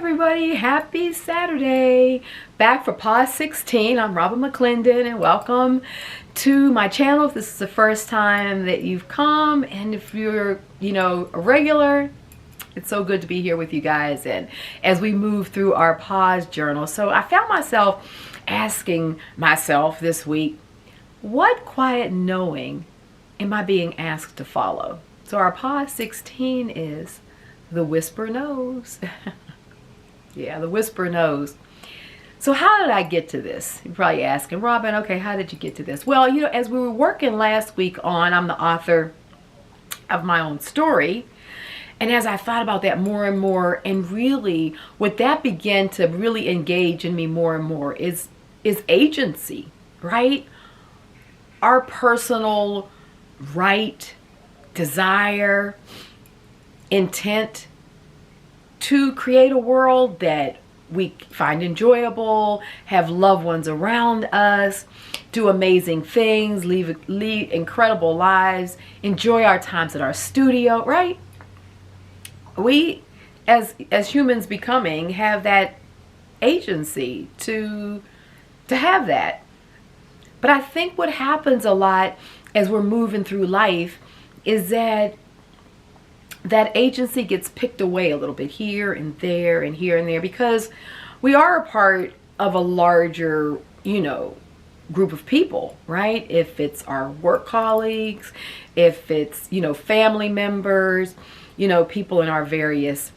everybody, happy Saturday. Back for Pause 16. I'm robynmcclendon and welcome to my channel if this is the first time that you've come, and if you're, a regular, it's so good to be here with you guys and as we move through our pause journal. So I found myself asking myself this week, what quiet knowing am I being asked to follow? So our Pause 16 is the whisper knows. Yeah, the whisper knows. So how did I get to this? You're probably asking, Robyn, okay, how did you get to this? Well, as we were working last week on, I'm the author of my own story. And as I thought about that more and more, and really what that began to really engage in me more and more is agency, right? Our personal right, desire, intent to create a world that we find enjoyable, have loved ones around us, do amazing things, lead incredible lives, enjoy our times at our studio, right? We, as humans becoming, have that agency to have that. But I think what happens a lot as we're moving through life is that agency gets picked away a little bit here and there and here and there, because we are a part of a larger, group of people, right? If it's our work colleagues, if it's, family members, people in our various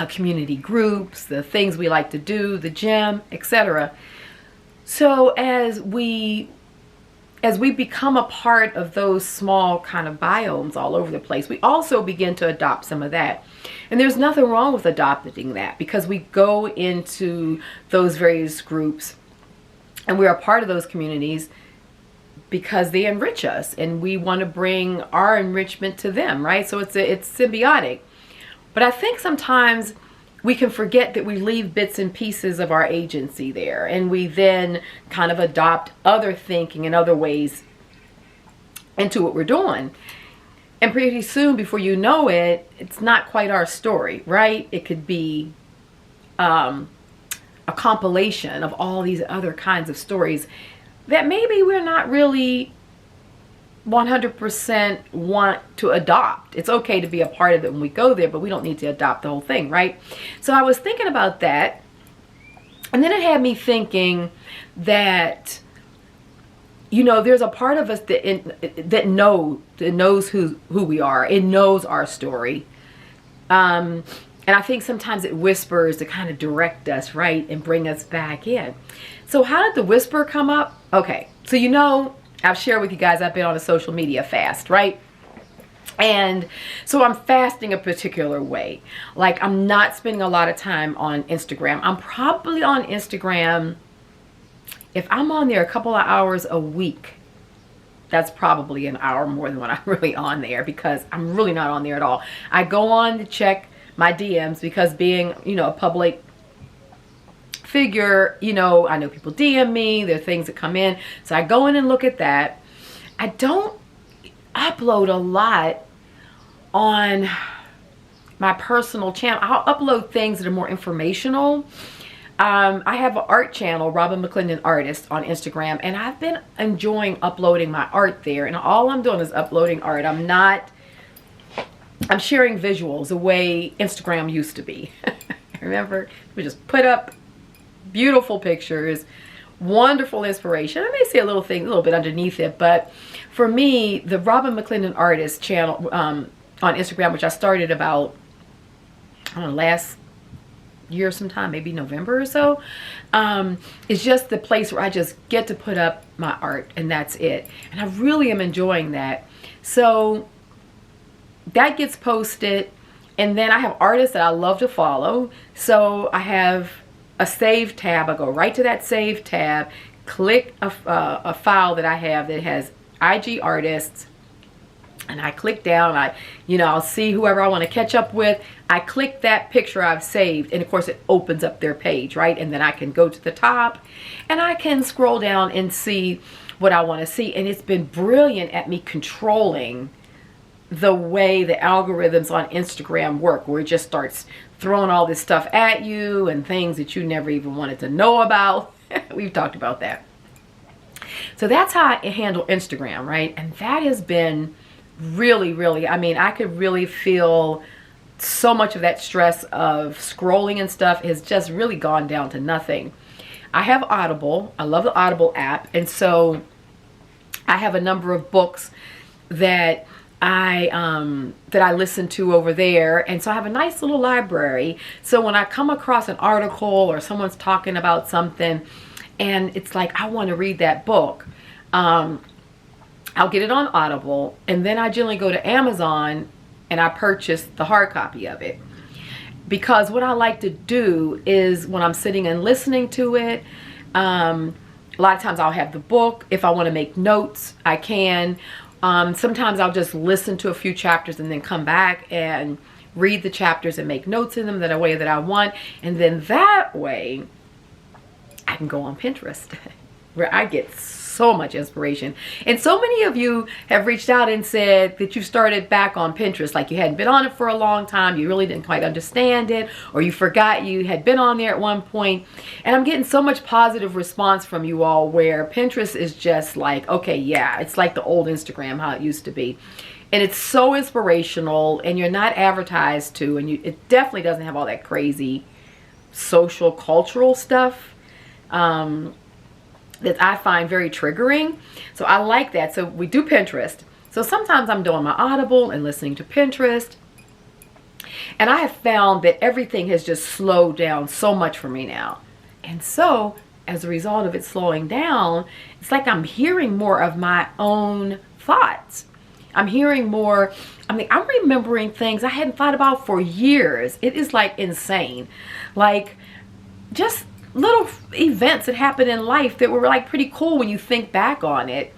community groups, the things we like to do, the gym, etc. So as we become a part of those small kind of biomes all over the place, we also begin to adopt some of that. And there's nothing wrong with adopting that, because we go into those various groups and we are a part of those communities because they enrich us and we want to bring our enrichment to them, right? So it's symbiotic. But I think sometimes we can forget that we leave bits and pieces of our agency there, and we then kind of adopt other thinking and other ways into what we're doing. And pretty soon, before you know it, it's not quite our story, right? It could be a compilation of all these other kinds of stories that maybe we're not really 100% want to adopt. It's okay to be a part of it when we go there, but we don't need to adopt the whole thing, right? So I was thinking about that, and then it had me thinking that, there's a part of us that knows who we are. It knows our story. And I think sometimes it whispers to kind of direct us, right, and bring us back in. So how did the whisper come up? Okay, so I've shared with you guys I've been on a social media fast, right? And so I'm fasting a particular way. Like, I'm not spending a lot of time on Instagram. I'm probably on Instagram, if I'm on there a couple of hours a week, that's probably an hour more than what I'm really on there, because I'm really not on there at all. I go on to check my DMs because being, a public figure, I know people DM me, there are things that come in, so I go in and look at that. I don't upload a lot on my personal channel. I'll upload things that are more informational. I have an art channel, robynmcclendon Artist, on Instagram, and I've been enjoying uploading my art there, and all I'm doing is uploading art. I'm sharing visuals the way Instagram used to be. Remember, we just put up beautiful pictures, wonderful inspiration. I may say a little bit underneath it, but for me, the robynmcclendon Artist channel on Instagram, which I started about, last year sometime, maybe November or so, is just the place where I just get to put up my art, and that's it. And I really am enjoying that. So that gets posted, and then I have artists that I love to follow. So I have a save tab. I go right to that save tab, click a file that I have that has IG artists, and I click down. I'll see whoever I want to catch up with. I click that picture I've saved, and of course it opens up their page, right? And then I can go to the top and I can scroll down and see what I want to see. And it's been brilliant at me controlling the way the algorithms on Instagram work, where it just starts throwing all this stuff at you and things that you never even wanted to know about. We've talked about that. So that's how I handle Instagram, right? And that has been really, really, I mean, I could really feel so much of that stress of scrolling and stuff has just really gone down to nothing. I have Audible. I love the Audible app. And so I have a number of books that I listen to over there, and so I have a nice little library. So when I come across an article or someone's talking about something and it's like, I want to read that book, I'll get it on Audible, and then I generally go to Amazon and I purchase the hard copy of it. Because what I like to do is when I'm sitting and listening to it, a lot of times I'll have the book. If I want to make notes, I can. Sometimes I'll just listen to a few chapters and then come back and read the chapters and make notes in them the way that I want. And then that way I can go on Pinterest where I get so much inspiration. And so many of you have reached out and said that you started back on Pinterest, like you hadn't been on it for a long time, you really didn't quite understand it, or you forgot you had been on there at one point. And I'm getting so much positive response from you all, where Pinterest is just like, okay, yeah, it's like the old Instagram, how it used to be. And it's so inspirational, and you're not advertised to, and it definitely doesn't have all that crazy social cultural stuff that I find very triggering. So I like that. So we do Pinterest. So sometimes I'm doing my Audible and listening to Pinterest. And I have found that everything has just slowed down so much for me now. And so as a result of it slowing down, it's like I'm hearing more of my own thoughts. I'm hearing more, I mean, I'm remembering things I hadn't thought about for years. It is like insane. Like just little events that happen in life that were like pretty cool when you think back on it.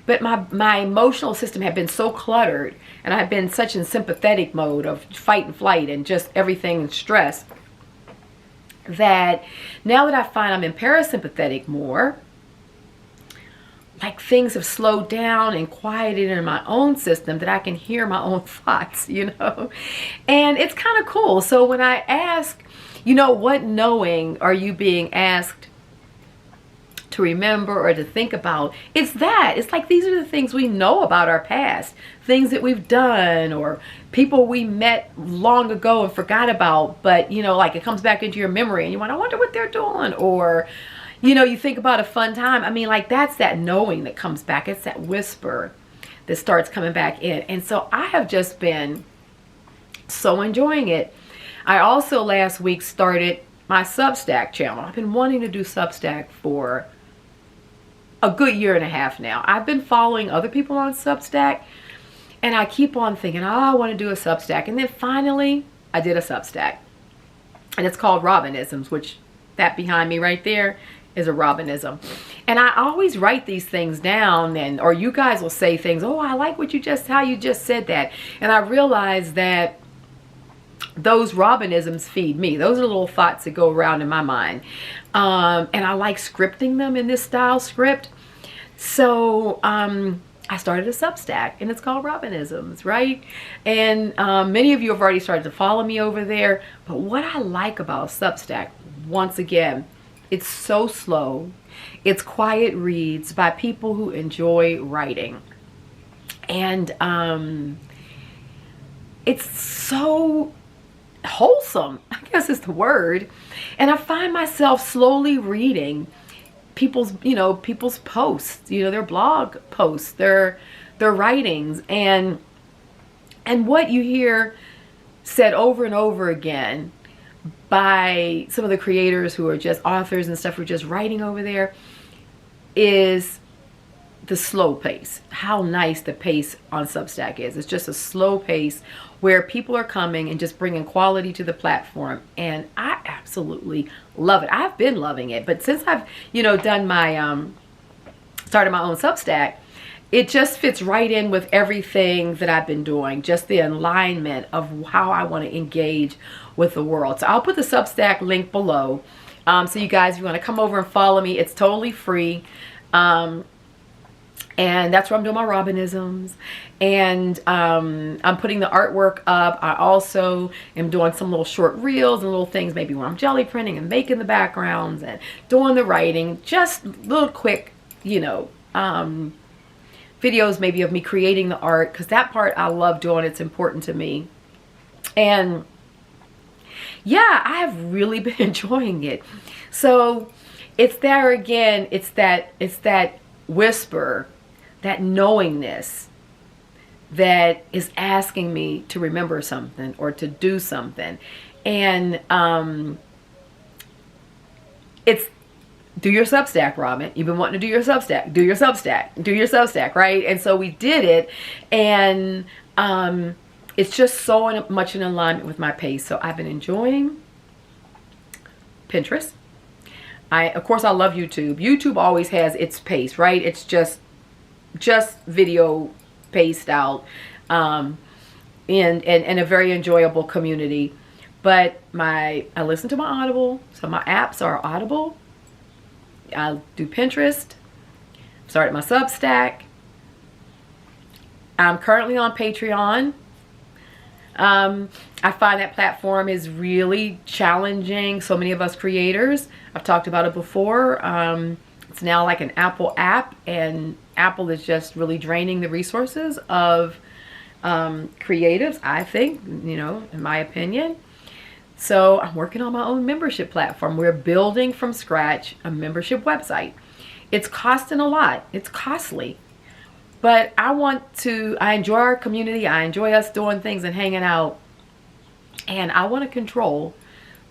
But my emotional system had been so cluttered, and I had been such in sympathetic mode of fight and flight and just everything and stress, that now that I find I'm in parasympathetic more, like things have slowed down and quieted in my own system, that I can hear my own thoughts, you know. And it's kind of cool. So when I ask, you know, what knowing are you being asked to remember or to think about? It's that. It's like these are the things we know about our past, things that we've done, or people we met long ago and forgot about, but you know, like it comes back into your memory and you want, I wonder what they're doing, or you know, you think about a fun time. I mean, like that's that knowing that comes back. It's that whisper that starts coming back in. And so I have just been so enjoying it. I also last week started my Substack channel. I've been wanting to do Substack for a good year and a half now. I've been following other people on Substack, and I keep on thinking, oh, I want to do a Substack. And then finally, I did a Substack. And it's called Robynisms, which that behind me right there is a Robynism. And I always write these things down, and or you guys will say things, oh, I like what you just, how you just said that. And I realize that those Robynisms feed me. Those are little thoughts that go around in my mind. And I like scripting them in this style script. So I started a Substack, and it's called Robynisms, right? And many of you have already started to follow me over there. But what I like about Substack, once again, it's so slow. It's quiet reads by people who enjoy writing. And it's so wholesome, I guess is the word. And I find myself slowly reading people's, you know, people's posts, you know, their blog posts, their writings, and what you hear said over and over again by some of the creators who are just authors and stuff who are just writing over there is the slow pace. How nice the pace on Substack is. It's just a slow pace where people are coming and just bringing quality to the platform, and I absolutely love it. I've been loving it, but since I've, you know, done my started my own Substack, it just fits right in with everything that I've been doing, just the alignment of how I want to engage with the world. So I'll put the Substack link below. So you guys, if you want to come over and follow me, it's totally free. And that's where I'm doing my Robynisms. And I'm putting the artwork up. I also am doing some little short reels and little things, maybe where I'm jelly printing and making the backgrounds and doing the writing. Just little quick, you know, videos maybe of me creating the art, because that part I love doing. It's important to me. And yeah, I have really been enjoying it. So it's there again. It's that whisper, that knowingness that is asking me to remember something or to do something. And it's, do your Substack, Robin. You've been wanting to do your Substack. Do your Substack. Do your Substack, right? And so we did it. And it's just so much in alignment with my pace. So I've been enjoying Pinterest. Of course, I love YouTube. YouTube always has its pace, right? It's just video paced out, in a very enjoyable community. But I listen to my Audible, so my apps are Audible. I do Pinterest. Started my Substack. I'm currently on Patreon. I find that platform is really challenging. So many of us creators, I've talked about it before. It's now like an Apple app, and Apple is just really draining the resources of creatives, I think, you know, in my opinion. So I'm working on my own membership platform. We're building from scratch a membership website. It's costing a lot. It's costly. But I enjoy our community. I enjoy us doing things and hanging out. And I want to control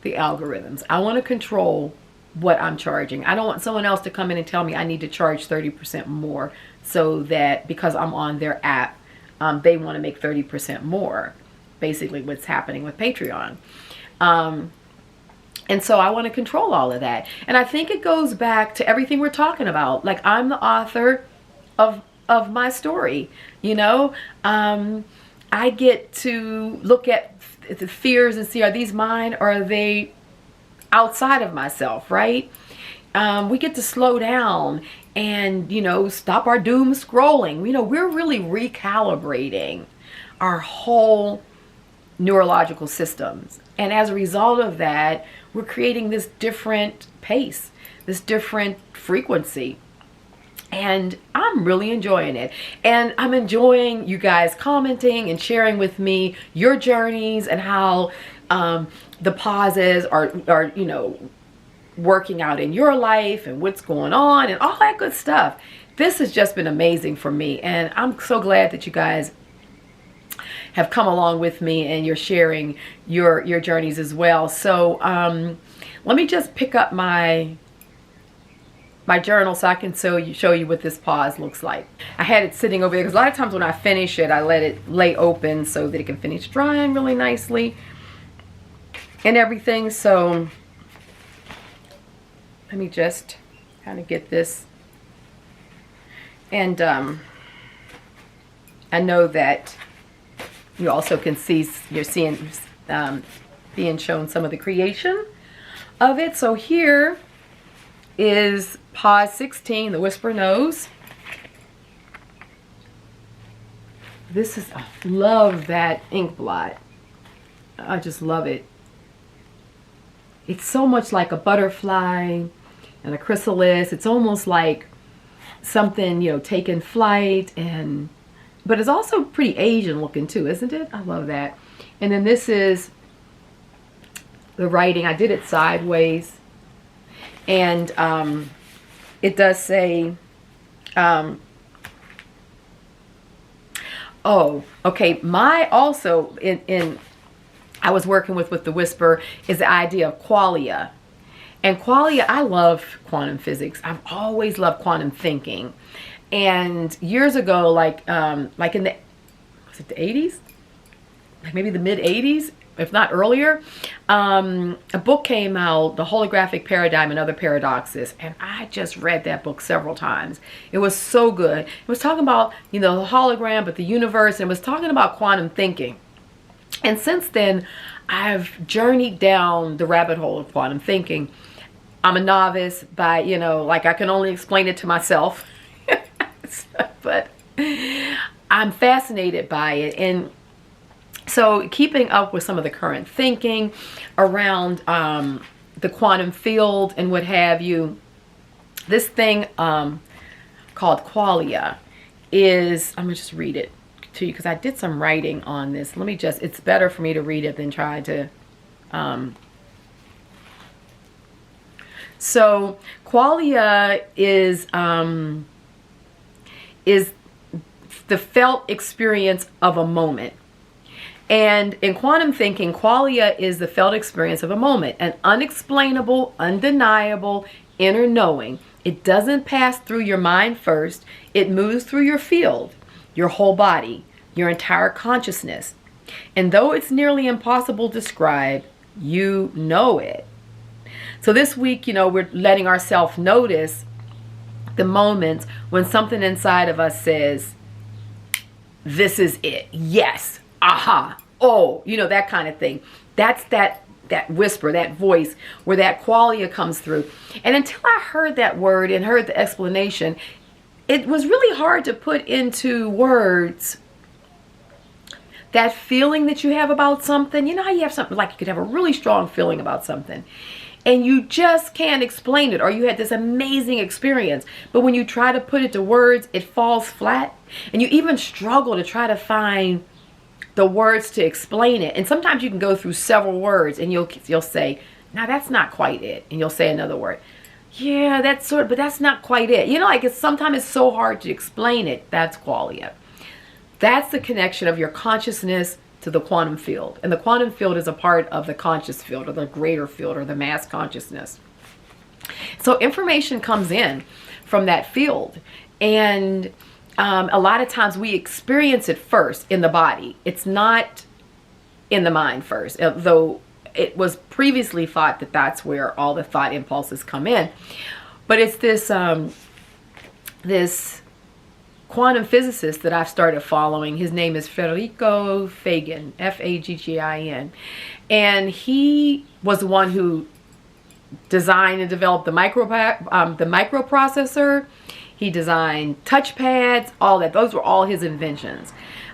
the algorithms. I want to control what I'm charging. I don't want someone else to come in and tell me I need to charge 30% more, so that because I'm on their app, they want to make 30% more. Basically what's happening with Patreon. And so I want to control all of that. And I think it goes back to everything we're talking about. Like, I'm the author of my story, you know. I get to look at the fears and see, are these mine or are they outside of myself, right? We get to slow down and, you know, stop our doom scrolling. You know, we're really recalibrating our whole neurological systems. And as a result of that, we're creating this different pace, this different frequency. And I'm really enjoying it. And I'm enjoying you guys commenting and sharing with me your journeys and how the pauses are, you know, working out in your life and what's going on and all that good stuff. This has just been amazing for me. And I'm so glad that you guys have come along with me and you're sharing your journeys as well. So let me just pick up my journal so I can show you what this pause looks like. I had it sitting over there because a lot of times when I finish it, I let it lay open so that it can finish drying really nicely and everything. So let me just kind of get this. And I know that you also can see, you're seeing being shown some of the creation of it. So here is Pause 16, the Whisper Nose. This is, I love that ink blot. I just love it. It's so much like a butterfly and a chrysalis. It's almost like something, you know, taking flight, but it's also pretty Asian looking too, isn't it? I love that. And then this is the writing. I did it sideways. And it does say, oh, okay, I was working with the Whisper is the idea of Qualia. And Qualia, I love quantum physics. I've always loved quantum thinking. And years ago, like in the, was it the 80s? Like maybe the mid 80s, if not earlier, a book came out, The Holographic Paradigm and Other Paradoxes, and I just read that book several times. It was so good. It was talking about, you know, the hologram, but the universe, and it was talking about quantum thinking. And since then, I've journeyed down the rabbit hole of quantum thinking. I'm a novice by, you know, like I can only explain it to myself. but I'm fascinated by it. And so keeping up with some of the current thinking around the quantum field and what have you, this thing called Qualia is, I'm gonna just read it to you because I did some writing on this. Let me just, it's better for me to read it than try to so Qualia is the felt experience of a moment. And in quantum thinking, Qualia is the felt experience of a moment, an unexplainable, undeniable inner knowing. It doesn't pass through your mind first. It moves through your field, your whole body, your entire consciousness. And though it's nearly impossible to describe, you know it. So this week, you know, we're letting ourselves notice the moments when something inside of us says, this is it. Yes. Aha. Oh, you know, that kind of thing. That's that whisper, that voice where that qualia comes through. And until I heard that word and heard the explanation, it was really hard to put into words that feeling that you have about something. You know how you have something, like you could have a really strong feeling about something and you just can't explain it, or you had this amazing experience, but when you try to put it to words, it falls flat, and you even struggle to try to find the words to explain it. And sometimes you can go through several words and you'll say, now that's not quite it, and you'll say another word. Yeah, that's sort of, but that's not quite it. You know, like sometimes it's so hard to explain it. That's qualia. That's the connection of your consciousness to the quantum field. And the quantum field is a part of the conscious field, or the greater field, or the mass consciousness. So information comes in from that field. And a lot of times we experience it first in the body. It's not in the mind first, though it was previously thought that that's where all the thought impulses come in. But it's this this quantum physicist that I've started following. His name is Federico Faggin, F-A-G-G-I-N. And he was the one who designed and developed the microprocessor. He designed touchpads, all that. Those were all his inventions.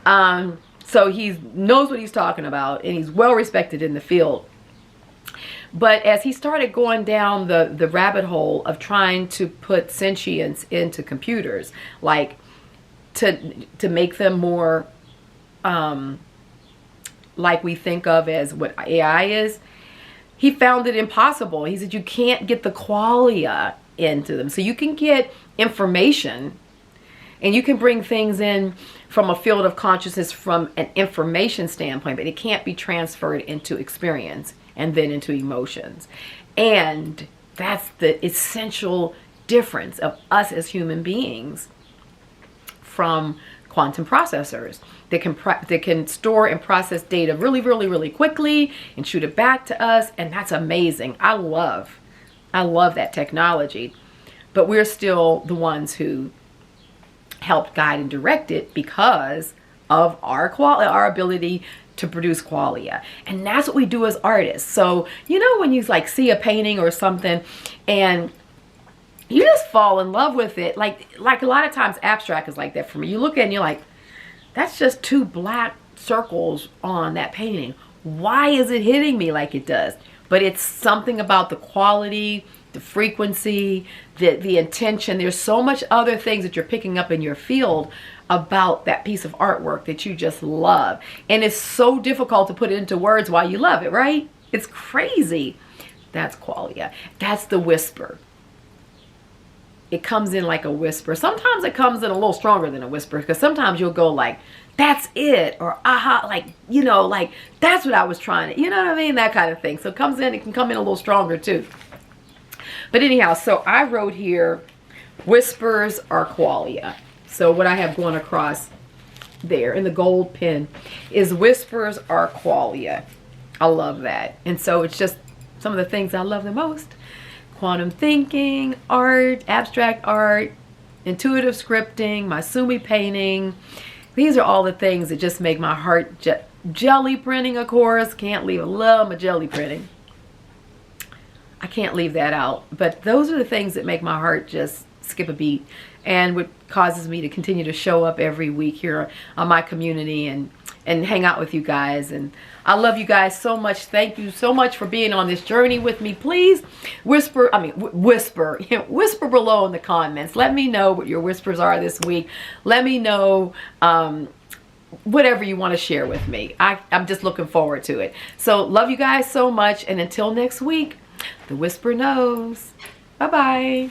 So he knows what he's talking about, and he's well respected in the field. But as he started going down the rabbit hole of trying to put sentience into computers, like to make them more like we think of as what AI is, he found it impossible. He said you can't get the qualia into them. So you can get information and you can bring things in from a field of consciousness from an information standpoint, but it can't be transferred into experience and then into emotions. And that's the essential difference of us as human beings from quantum processors that can store and process data really, really, really quickly and shoot it back to us. And that's amazing. I love that technology. But we're still the ones who helped guide and direct it because of our ability to produce qualia. And that's what we do as artists. So, you know, when you like see a painting or something and you just fall in love with it, like a lot of times abstract is like that for me. You look at it and you're like, that's just two black circles on that painting. Why is it hitting me like it does? But it's something about the quality, the frequency, the intention. There's so much other things that you're picking up in your field about that piece of artwork that you just love. And it's so difficult to put it into words why you love it, right? It's crazy. That's qualia. That's the whisper. It comes in like a whisper. Sometimes it comes in a little stronger than a whisper, because sometimes you'll go like, that's it, or aha, like, you know, like that's what I was trying to, you know what I mean? That kind of thing. So it comes in, it can come in a little stronger too. But anyhow, so I wrote here, whispers are qualia. So what I have going across there in the gold pen is whispers are qualia. I love that. And so it's just some of the things I love the most. Quantum thinking, art, abstract art, intuitive scripting, my sumi painting. These are all the things that just make my heart jelly printing, of course. Can't leave. I love my jelly printing. I can't leave that out. But those are the things that make my heart just skip a beat, and what causes me to continue to show up every week here on my community and hang out with you guys. And I love you guys so much. Thank you so much for being on this journey with me. Please whisper below in the comments. Let me know what your whispers are this week. Let me know whatever you want to share with me. I'm just looking forward to it. So love you guys so much, and until next week, the whisper knows. Bye-bye.